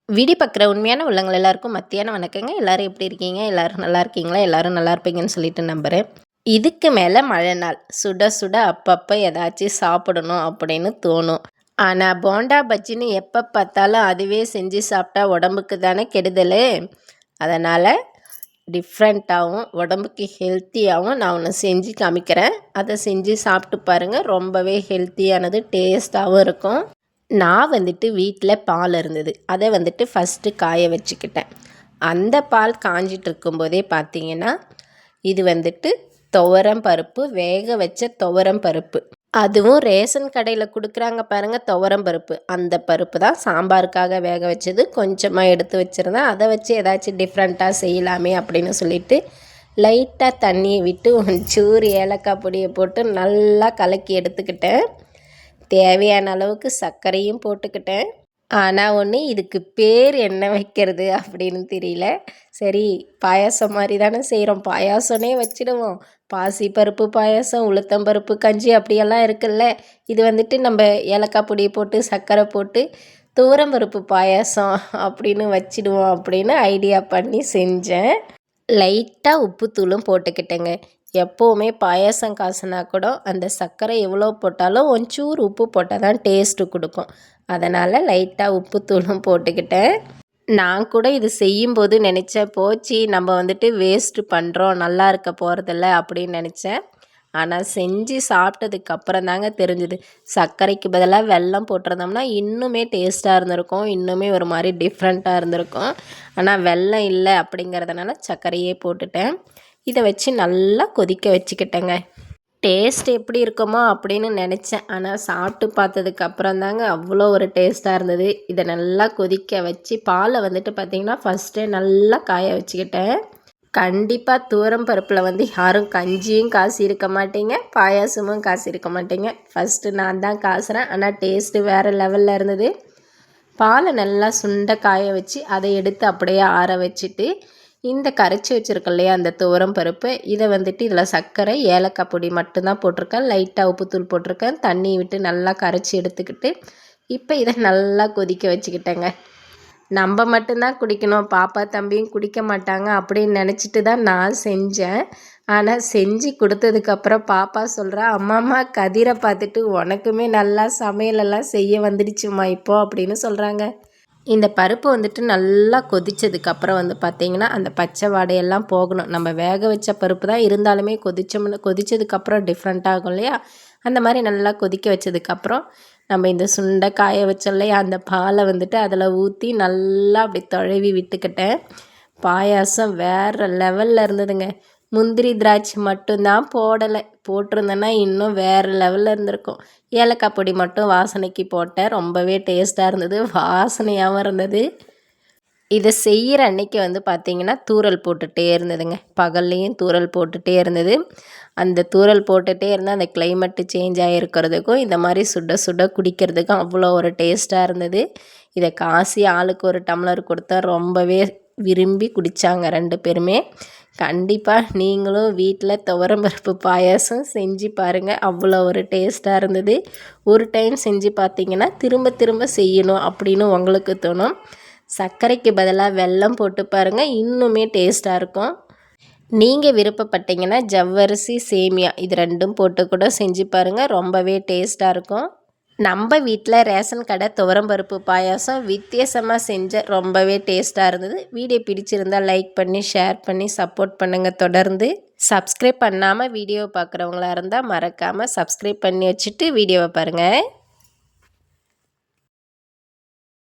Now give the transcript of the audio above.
Video பார்க்குற உண்மையான உள்ளங்கள் எல்லாருக்கும் மத்தியான வணக்கங்க. எல்லாரும் எப்படி இருக்கீங்க? எல்லாரும் நல்லா இருக்கீங்களா? எல்லாரும் நல்லா இருப்பீங்கன்னு சொல்லிட்டு நம்புகிறேன். இதுக்கு மேலே மழை நாள். சுட சுட அப்பப்போ ஏதாச்சும் சாப்பிடணும் அப்படின்னு தோணும். ஆனால் போண்டா பஜ்ஜின்னு எப்போ பார்த்தாலும் அதுவே செஞ்சு சாப்பிட்டா உடம்புக்கு தானே கெடுதல். அதனால் டிஃப்ரெண்ட்டாகவும் உடம்புக்கு ஹெல்த்தியாகவும் நான் ஒன்று செஞ்சு காமிக்கிறேன். அதை செஞ்சு சாப்பிட்டு பாருங்கள். ரொம்பவே ஹெல்த்தியானது, டேஸ்ட்டாகவும் இருக்கும். நான் வீட்டில் பால் இருந்தது. அதை ஃபஸ்ட்டு காய வச்சுக்கிட்டேன். அந்த பால் காஞ்சிட்டு இருக்கும்போதே பார்த்தீங்கன்னா, இது துவரம் பருப்பு, வேக வச்ச துவரம் பருப்பு. அதுவும் ரேஷன் கடையில் கொடுக்குறாங்க பாருங்கள் துவரம் பருப்பு. அந்த பருப்பு தான் சாம்பாருக்காக வேக வச்சது. கொஞ்சமாக எடுத்து வச்சுருந்தேன். அதை வச்சு ஏதாச்சும் டிஃப்ரெண்ட்டாக செய்யலாமே அப்படின்னு சொல்லிட்டு லைட்டாக தண்ணியை விட்டு ஒஞ்சூறு ஏலக்காய் பொடியை போட்டு நல்லா கலக்கி எடுத்துக்கிட்டேன். தேவையான அளவுக்கு சர்க்கரையும் போட்டுக்கிட்டேன். ஆனால் ஒன்று, இதுக்கு பேர் என்ன வைக்கிறது அப்படின்னு தெரியல. சரி, பாயாசம் மாதிரி தானே செய்கிறோம், பாயாசம்னே வச்சிடுவோம். பாசிப்பருப்பு பாயாசம், உளுத்தம்பருப்பு கஞ்சி அப்படியெல்லாம் இருக்குல்ல. இது நம்ம ஏலக்காய் பொடி போட்டு சர்க்கரை போட்டு துவரம்பருப்பு பாயாசம் அப்படின்னு வச்சிடுவோம் அப்படின்னு ஐடியா பண்ணி செஞ்சேன். லைட்டாக உப்புத்தூளும் போட்டுக்கிட்டேங்க. எப்போவுமே பாயாசம் காசுனா கூட அந்த சர்க்கரை எவ்வளோ போட்டாலும் ஒஞ்சூறு உப்பு போட்டால் தான் டேஸ்ட்டு கொடுக்கும். அதனால் லைட்டாக உப்புத்தூளும் போட்டுக்கிட்டேன். நான் கூட இது செய்யும்போது நினச்சேன், போச்சு நம்ம வேஸ்ட்டு பண்ணுறோம், நல்லா இருக்க போகிறதில்ல அப்படின்னு நினச்சேன். ஆனால் செஞ்சு சாப்பிட்டதுக்கு அப்புறம் தாங்க தெரிஞ்சுது, சர்க்கரைக்கு பதிலாக வெல்லம் போட்டிருந்தோம்னா இன்னுமே டேஸ்ட்டாக இருந்திருக்கும், இன்னுமே ஒரு மாதிரி டிஃப்ரெண்ட்டாக இருந்திருக்கும். ஆனால் வெல்லம் இல்லை அப்படிங்கிறதுனால சர்க்கரையே போட்டுட்டேன். இதை வச்சு நல்லா கொதிக்க வச்சுக்கிட்டேங்க. டேஸ்ட் எப்படி இருக்குமோ அப்படின்னு நினச்சேன். ஆனால் சாப்பிட்டு பார்த்ததுக்கு அப்புறம் தாங்க அவ்வளோ ஒரு டேஸ்ட்டாக இருந்தது. இதை நல்லா கொதிக்க வச்சு பாலை பார்த்திங்கன்னா ஃபஸ்ட்டே நல்லா காய வச்சுக்கிட்டேன். கண்டிப்பாக துவரம் பருப்பில் யாரும் கஞ்சியும் காசி இருக்க மாட்டீங்க, பாயாசமும் காசி இருக்க மாட்டீங்க. ஃபஸ்ட்டு நான் தான் காசுறேன். ஆனால் டேஸ்ட்டு வேறு லெவலில் இருந்தது. பாலை நல்லா சுண்ட காய வச்சு அதை எடுத்து அப்படியே ஆற வச்சுட்டு, இந்த கரைச்சி வச்சுருக்கோம் இல்லையா அந்த துவரம் பருப்பு, இதை இதில் சர்க்கரை, ஏலக்காய் பொடி மட்டும்தான் போட்டிருக்கேன். லைட்டாக உப்புத்தூள் போட்டிருக்கேன். தண்ணி விட்டு நல்லா கரைச்சி எடுத்துக்கிட்டு இப்போ இதை நல்லா கொதிக்க வச்சுக்கிட்டேங்க. நம்ம மட்டும்தான் குடிக்கணும், பாப்பா தம்பியும் குடிக்க மாட்டாங்க அப்படின்னு நினச்சிட்டு தான் நான் செஞ்சேன். ஆனால் செஞ்சு கொடுத்ததுக்கப்புறம் பாப்பா சொல்கிறா, அம்மாம்மா கதிரை பார்த்துட்டு உனக்குமே நல்லா சமையலெல்லாம் செய்ய வந்துடுச்சுமா இப்போ அப்படின்னு சொல்கிறாங்க. இந்த பருப்பு நல்லா கொதித்ததுக்கப்புறம் பார்த்திங்கன்னா அந்த பச்சை வாடையெல்லாம் போகணும். நம்ம வேக வச்ச பருப்பு தான் இருந்தாலுமே கொதித்ததுக்கப்புறம் டிஃப்ரெண்ட் ஆகும் இல்லையா? அந்த மாதிரி நல்லா கொதிக்க வச்சதுக்கப்புறம் நம்ம இந்த சுண்டை காய வச்சோம் இல்லையா, அந்த பாலை அதில் ஊற்றி நல்லா அப்படி தழுவி விட்டுக்கிட்டேன். பாயாசம் வேறு லெவலில் இருந்ததுங்க. முந்திரி திராட்சை மட்டும்தான் போடலை, போட்டிருந்தேன்னா இன்னும் வேறு லெவலில் இருந்திருக்கும். ஏலக்காய் பொடி மட்டும் வாசனைக்கு போட்டேன். ரொம்பவே டேஸ்ட்டாக இருந்தது, வாசனையாகவும் இருந்தது. இதை செய்கிற அன்னைக்கு பார்த்திங்கன்னா தூறல் போட்டுகிட்டே இருந்ததுங்க. பகல்லையும் தூறல் போட்டுகிட்டே இருந்தது. அந்த தூறல் போட்டுகிட்டே இருந்தால் அந்த கிளைமேட்டு சேஞ்ச் ஆகிருக்கிறதுக்கும் இந்த மாதிரி சுட சுட குடிக்கிறதுக்கும் அவ்வளோ ஒரு டேஸ்ட்டாக இருந்தது. இதை காசி ஆளுக்கு ஒரு டம்ளர் கொடுத்தா ரொம்பவே விரும்பி குடித்தாங்க 2 பேருமே. கண்டிப்பாக நீங்களும் வீட்டில் துவரம்பருப்பு பாயாசம் செஞ்சு பாருங்கள், அவ்வளோ ஒரு டேஸ்ட்டாக இருந்தது. ஒரு டைம் செஞ்சு பார்த்தீங்கன்னா திரும்ப திரும்ப செய்யணும் அப்படின்னு உங்களுக்கு தோணும். சர்க்கரைக்கு பதிலாக வெல்லம் போட்டு பாருங்கள், இன்னுமே டேஸ்ட்டாக இருக்கும். நீங்கள் விருப்பப்பட்டீங்கன்னா ஜவ்வரிசி, சேமியா இது 2ம் போட்டு கூட செஞ்சு பாருங்கள், ரொம்பவே டேஸ்ட்டாக இருக்கும். நம்ம வீட்டில் ரேஷன் கடை துவரம்பருப்பு பாயாசம் வித்தியாசமாக செஞ்ச ரொம்பவே டேஸ்ட்டாக இருந்தது. வீடியோ பிடிச்சிருந்தால் லைக் பண்ணி ஷேர் பண்ணி சப்போர்ட் பண்ணுங்கள். தொடர்ந்து சப்ஸ்கிரைப் பண்ணாமல் வீடியோவை பார்க்குறவங்களா இருந்தால் மறக்காமல் சப்ஸ்கிரைப் பண்ணி வச்சுட்டு வீடியோவை பாருங்கள்.